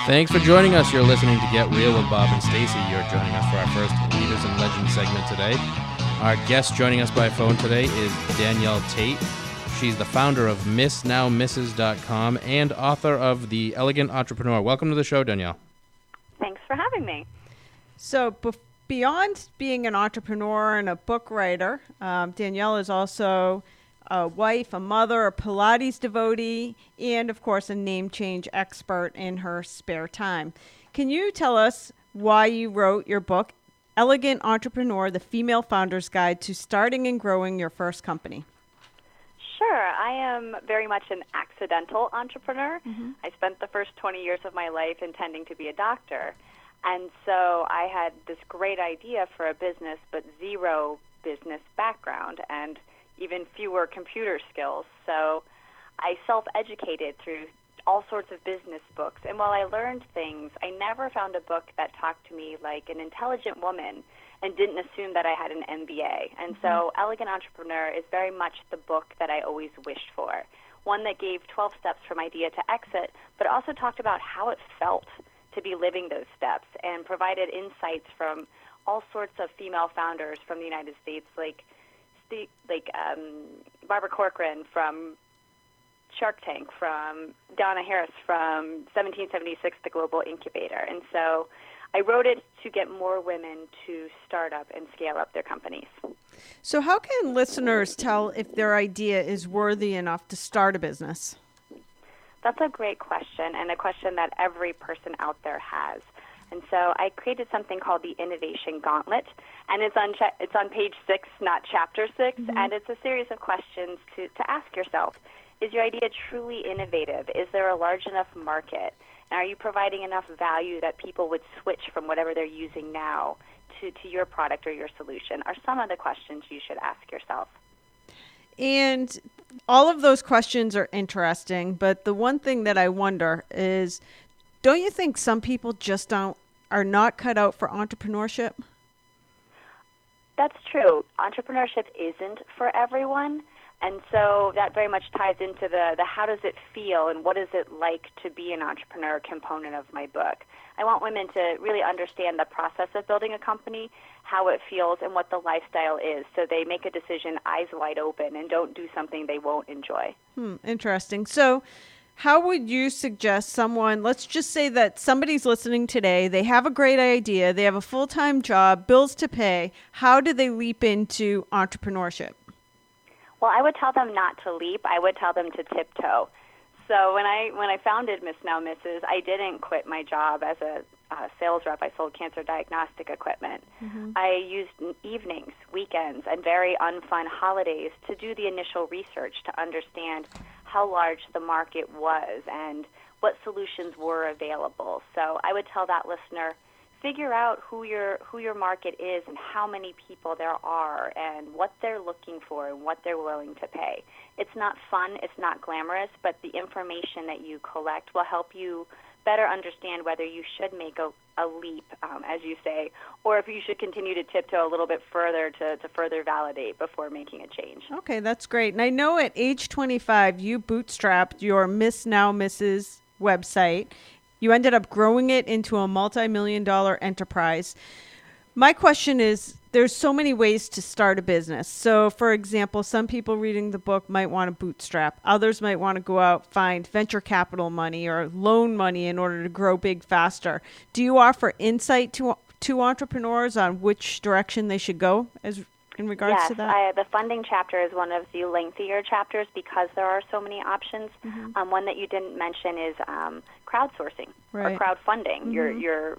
Thanks for joining us. You're listening to Get Real with Bob and Stacy. You're joining us for our first Leaders and Legends segment today. Our guest joining us by phone today is Danielle Tate. She's the founder of MissNowMisses.com and author of The Elegant Entrepreneur. Welcome to the show, Danielle. Thanks for having me. So beyond being an entrepreneur and a book writer, Danielle is also a wife, a mother, a Pilates devotee, and, of course, a name change expert in her spare time. Can you tell us why you wrote your book, Elegant Entrepreneur, The Female Founder's Guide to Starting and Growing Your First Company? Sure. I am very much an accidental entrepreneur. Mm-hmm. I spent the first 20 years of my life intending to be a doctor. And so I had this great idea for a business, but zero business background and even fewer computer skills. So I self-educated through all sorts of business books. And while I learned things, I never found a book that talked to me like an intelligent woman and didn't assume that I had an MBA. And so Elegant Entrepreneur is very much the book that I always wished for, one that gave 12 steps from idea to exit, but also talked about how it felt to be living those steps and provided insights from all sorts of female founders from the United States, like Barbara Corcoran from Shark Tank, from Donna Harris from 1776, the Global Incubator. And so I wrote it to get more women to start up and scale up their companies. So how can listeners tell if their idea is worthy enough to start a business? That's a great question, and a question that every person out there has. And so I created something called the Innovation Gauntlet, and it's on page 6, not chapter 6, and it's a series of questions to ask yourself. Is your idea truly innovative? Is there a large enough market? And are you providing enough value that people would switch from whatever they're using now to your product or your solution? Are some of the questions you should ask yourself. And all of those questions are interesting, but the one thing that I wonder is, don't you think some people just are not cut out for entrepreneurship? That's true. Entrepreneurship isn't for everyone. And so that very much ties into the how does it feel and what is it like to be an entrepreneur component of my book. I want women to really understand the process of building a company, how it feels, and what the lifestyle is, so they make a decision eyes wide open and don't do something they won't enjoy. Interesting. So how would you suggest someone, let's just say that somebody's listening today, they have a great idea, they have a full-time job, bills to pay. How do they leap into entrepreneurship? Well, I would tell them not to leap. I would tell them to tiptoe. So when I founded Miss Now Misses, I didn't quit my job as a sales rep. I sold cancer diagnostic equipment. I used evenings, weekends, and very unfun holidays to do the initial research to understand how large the market was and what solutions were available. So I would tell that listener, figure out who your market is and how many people there are and what they're looking for and what they're willing to pay. It's not fun, it's not glamorous, but the information that you collect will help you better understand whether you should make a leap, as you say, or if you should continue to tiptoe a little bit further to further validate before making a change. Okay, that's great. And I know at age 25, you bootstrapped your Miss Now Misses website. You ended up growing it into a multi-million-dollar enterprise. My question is, there's so many ways to start a business. So, for example, some people reading the book might want to bootstrap. Others might want to go out, find venture capital money or loan money in order to grow big faster. Do you offer insight to entrepreneurs on which direction they should go in regards to that? Yes, the funding chapter is one of the lengthier chapters because there are so many options. One that you didn't mention is crowdsourcing or crowdfunding your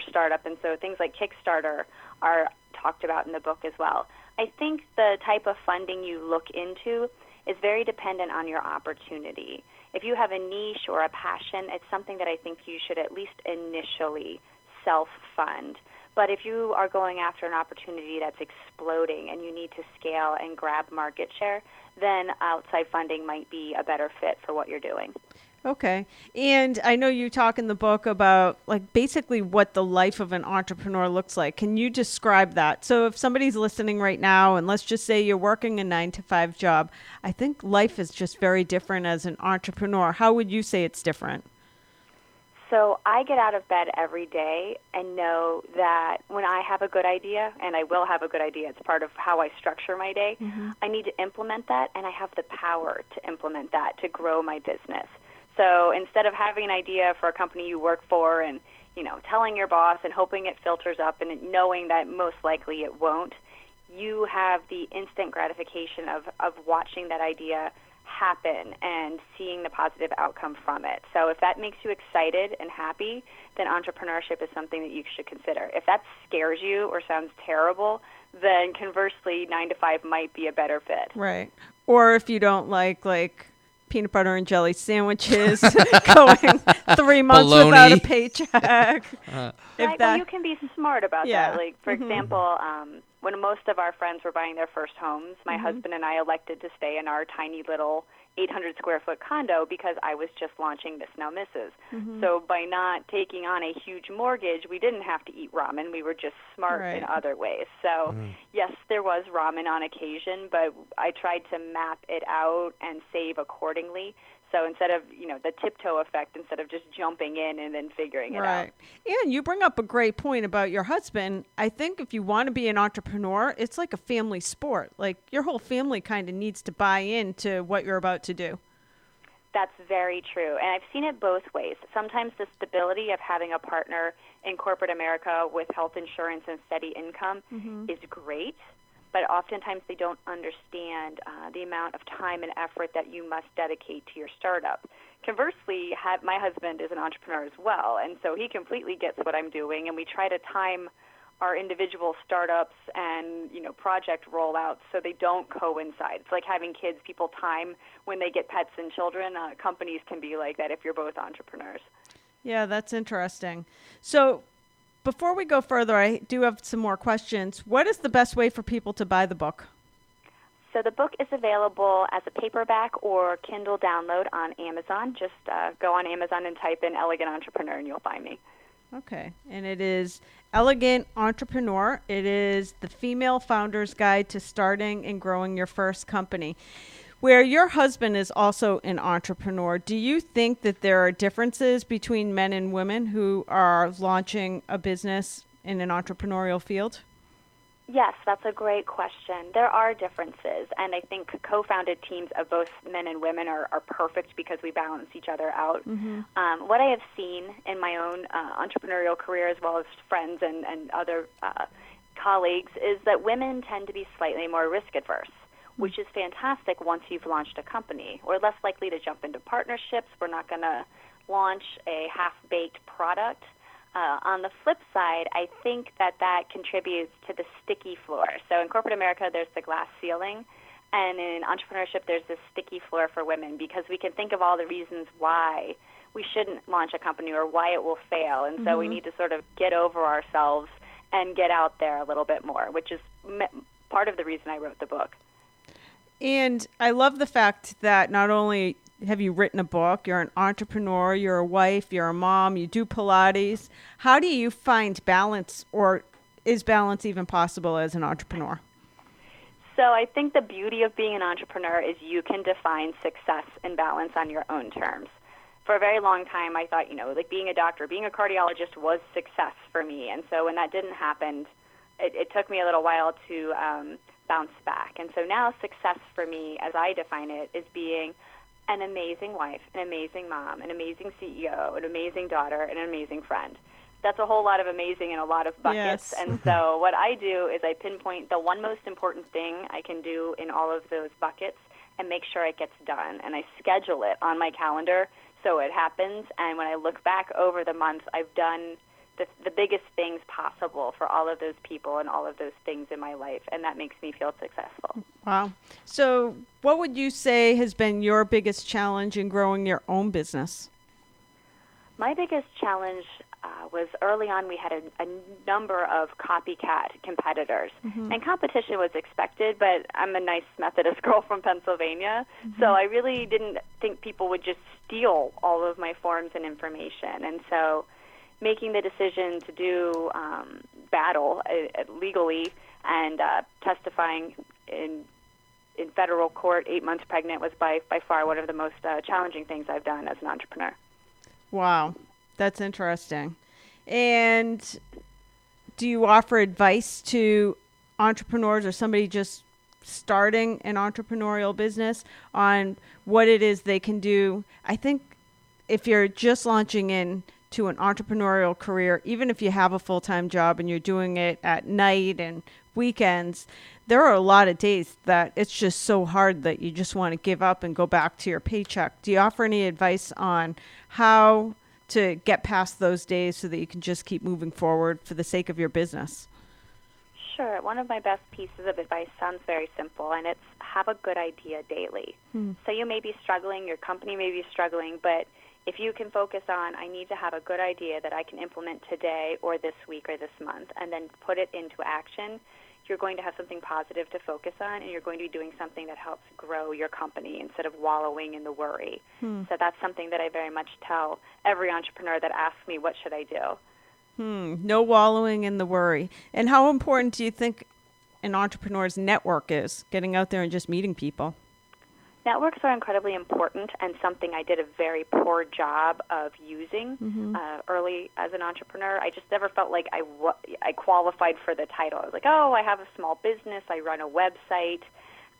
startup, and so things like Kickstarter are talked about in the book as well. I think the type of funding you look into is very dependent on your opportunity. If you have a niche or a passion, it's something that I think you should at least initially self-fund. But if you are going after an opportunity that's exploding and you need to scale and grab market share, then outside funding might be a better fit for what you're doing. Okay. And I know you talk in the book about basically what the life of an entrepreneur looks like. Can you describe that? So if somebody's listening right now, and let's just say you're working a 9-to-5 job, I think life is just very different as an entrepreneur. How would you say it's different? So I get out of bed every day and know that when I have a good idea, and I will have a good idea, it's part of how I structure my day, I need to implement that, and I have the power to implement that to grow my business. So instead of having an idea for a company you work for and, telling your boss and hoping it filters up and knowing that most likely it won't, you have the instant gratification of watching that idea happen and seeing the positive outcome from it. So if that makes you excited and happy, then entrepreneurship is something that you should consider. If that scares you or sounds terrible, then conversely, 9 to 5 might be a better fit. Right. Or if you don't like peanut butter and jelly sandwiches, going 3 months without a paycheck. Right, well, you can be smart about that. Like, for example, when most of our friends were buying their first homes, my husband and I elected to stay in our tiny little 800 square foot condo because I was just launching Miss Now Misses. So by not taking on a huge mortgage, we didn't have to eat ramen. We were just smart in other ways. So yes, there was ramen on occasion, but I tried to map it out and save accordingly. So instead of, the tiptoe effect, instead of just jumping in and then figuring it out. Right. And you bring up a great point about your husband. I think if you want to be an entrepreneur, it's like a family sport. Like, your whole family kind of needs to buy into what you're about to do. That's very true. And I've seen it both ways. Sometimes the stability of having a partner in corporate America with health insurance and steady income is great. But oftentimes they don't understand the amount of time and effort that you must dedicate to your startup. Conversely, my husband is an entrepreneur as well, and so he completely gets what I'm doing, and we try to time our individual startups and project rollouts so they don't coincide. It's like having kids. People time when they get pets and children. Companies can be like that if you're both entrepreneurs. Yeah, that's interesting. So, before we go further, I do have some more questions. What is the best way for people to buy the book? So the book is available as a paperback or Kindle download on Amazon. Just go on Amazon and type in Elegant Entrepreneur and you'll find me. Okay. And it is Elegant Entrepreneur. It is the Female Founder's Guide to Starting and Growing Your First Company. Where your husband is also an entrepreneur, do you think that there are differences between men and women who are launching a business in an entrepreneurial field? Yes, that's a great question. There are differences, and I think co-founded teams of both men and women are perfect because we balance each other out. What I have seen in my own entrepreneurial career, as well as friends and other colleagues, is that women tend to be slightly more risk-averse, which is fantastic once you've launched a company. We're less likely to jump into partnerships. We're not going to launch a half-baked product. On the flip side, I think that contributes to the sticky floor. So in corporate America, there's the glass ceiling, and in entrepreneurship, there's this sticky floor for women because we can think of all the reasons why we shouldn't launch a company or why it will fail. And so we need to sort of get over ourselves and get out there a little bit more, which is part of the reason I wrote the book. And I love the fact that not only have you written a book, you're an entrepreneur, you're a wife, you're a mom, you do Pilates. How do you find balance, or is balance even possible as an entrepreneur? So I think the beauty of being an entrepreneur is you can define success and balance on your own terms. For a very long time, I thought, like being a doctor, being a cardiologist was success for me. And so when that didn't happen, it took me a little while to bounce back. And so now success for me, as I define it, is being an amazing wife, an amazing mom, an amazing CEO, an amazing daughter, and an amazing friend. That's a whole lot of amazing in a lot of buckets. Yes. And so what I do is I pinpoint the one most important thing I can do in all of those buckets and make sure it gets done. And I schedule it on my calendar so it happens. And when I look back over the month, I've done the biggest things possible for all of those people and all of those things in my life, and that makes me feel successful. Wow. So what would you say has been your biggest challenge in growing your own business? My biggest challenge was early on we had a number of copycat competitors, and competition was expected, but I'm a nice Methodist girl from Pennsylvania, so I really didn't think people would just steal all of my forms and information, and so making the decision to do battle legally and testifying in federal court 8 months pregnant was by far one of the most challenging things I've done as an entrepreneur. Wow. That's interesting. And do you offer advice to entrepreneurs or somebody just starting an entrepreneurial business on what it is they can do? I think if you're just launching into an entrepreneurial career, even if you have a full-time job and you're doing it at night and weekends, there are a lot of days that it's just so hard that you just want to give up and go back to your paycheck. Do you offer any advice on how to get past those days so that you can just keep moving forward for the sake of your business? Sure. One of my best pieces of advice sounds very simple, and it's have a good idea daily. So you may be struggling, your company may be struggling, but if you can focus on, I need to have a good idea that I can implement today or this week or this month, and then put it into action, you're going to have something positive to focus on, and you're going to be doing something that helps grow your company instead of wallowing in the worry. So that's something that I very much tell every entrepreneur that asks me, what should I do? No wallowing in the worry. And how important do you think an entrepreneur's network is, getting out there and just meeting people? Networks are incredibly important and something I did a very poor job of using early as an entrepreneur. I just never felt like I qualified for the title. I was like, oh, I have a small business, I run a website,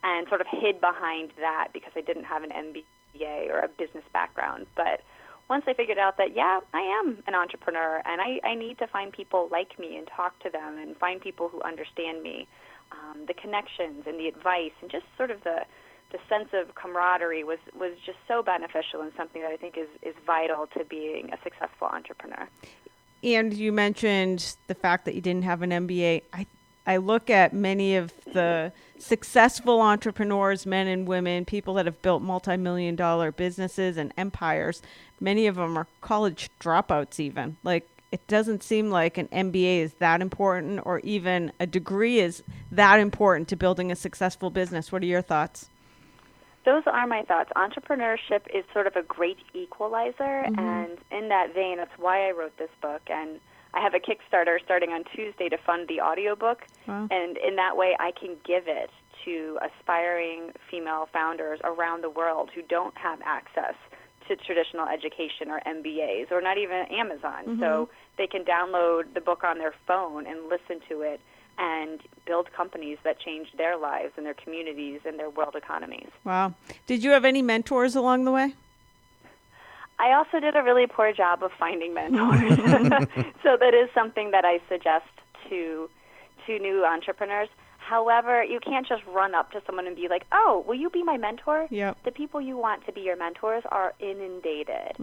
and sort of hid behind that because I didn't have an MBA or a business background. But once I figured out that, yeah, I am an entrepreneur and I need to find people like me and talk to them and find people who understand me, the connections and the advice and just sort of the sense of camaraderie was just so beneficial and something that I think is vital to being a successful entrepreneur. And you mentioned the fact that you didn't have an MBA. I look at many of the successful entrepreneurs, men and women, people that have built multi-million-dollar businesses and empires. Many of them are college dropouts even. Like, it doesn't seem like an MBA is that important or even a degree is that important to building a successful business. What are your thoughts? Those are my thoughts. Entrepreneurship is sort of a great equalizer, and in that vein, that's why I wrote this book. And I have a Kickstarter starting on Tuesday to fund the audiobook, and in that way, I can give it to aspiring female founders around the world who don't have access to traditional education or MBAs or not even Amazon. So they can download the book on their phone and listen to it and build companies that change their lives and their communities and their world economies. Wow. Did you have any mentors along the way? I also did a really poor job of finding mentors. So that is something that I suggest to new entrepreneurs. However, you can't just run up to someone and be like, oh, will you be my mentor? Yep. The people you want to be your mentors are inundated.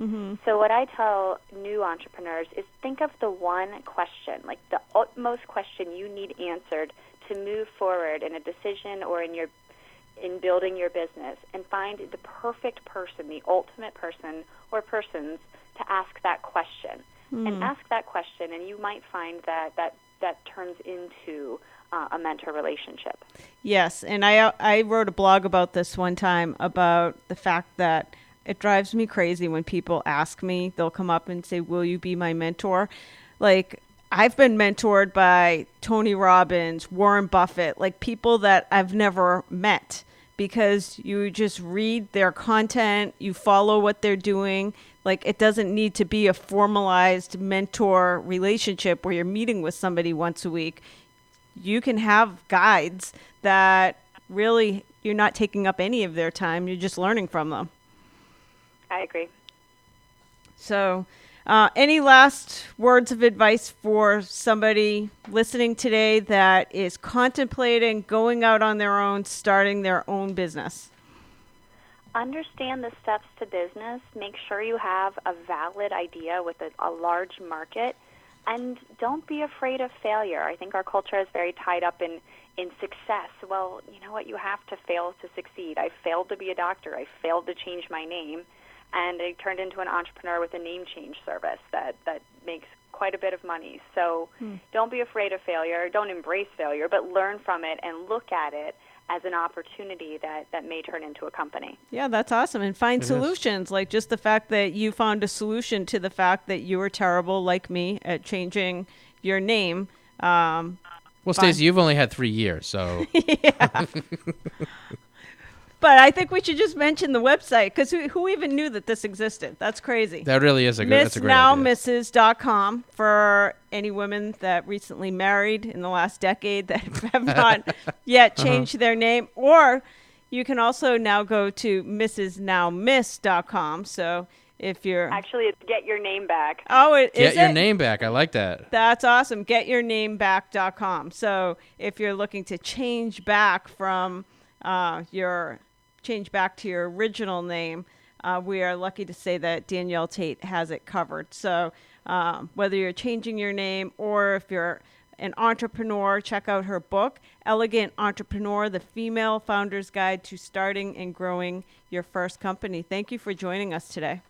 So what I tell new entrepreneurs is think of the one question, like the utmost question you need answered to move forward in a decision or in building your business, and find the perfect person, the ultimate person or persons to ask that question. And ask that question, and you might find that turns into a mentor relationship. Yes, and I wrote a blog about this one time about the fact that it drives me crazy when people ask me, they'll come up and say, will you be my mentor? Like, I've been mentored by Tony Robbins, Warren Buffett, like people that I've never met, because you just read their content, you follow what they're doing. Like, it doesn't need to be a formalized mentor relationship where you're meeting with somebody once a week. You can have guides that really you're not taking up any of their time. You're just learning from them. I agree. So any last words of advice for somebody listening today that is contemplating going out on their own, starting their own business? Understand the steps to business. Make sure you have a valid idea with a large market. And don't be afraid of failure. I think our culture is very tied up in success. Well, you know what? You have to fail to succeed. I failed to be a doctor. I failed to change my name. And I turned into an entrepreneur with a name change service that makes quite a bit of money. So don't be afraid of failure. Don't embrace failure, but learn from it and look at it as an opportunity that may turn into a company. Yeah, that's awesome. And find solutions, like just the fact that you found a solution to the fact that you were terrible, like me, at changing your name. Well, Stacey, you've only had 3 years, so. Yeah. But I think we should just mention the website because who even knew that this existed? That's crazy. That really is that's a great idea. MissNowMrs.com for any women that recently married in the last decade that have not yet changed their name. Or you can also now go to MrsNowMiss.com. So if you're... Actually, it's Get Your Name Back. Oh, is it? Get your name back. I like that. That's awesome. GetYourNameBack.com. So if you're looking to change back from change back to your original name, we are lucky to say that Danielle Tate has it covered. So whether you're changing your name or if you're an entrepreneur, check out her book, Elegant Entrepreneur, The Female Founder's Guide to Starting and Growing Your First Company. Thank you for joining us today.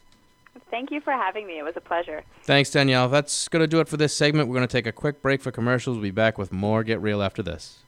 Thank you for having me. It was a pleasure. Thanks, Danielle. That's going to do it for this segment. We're going to take a quick break for commercials. We'll be back with more Get Real after this.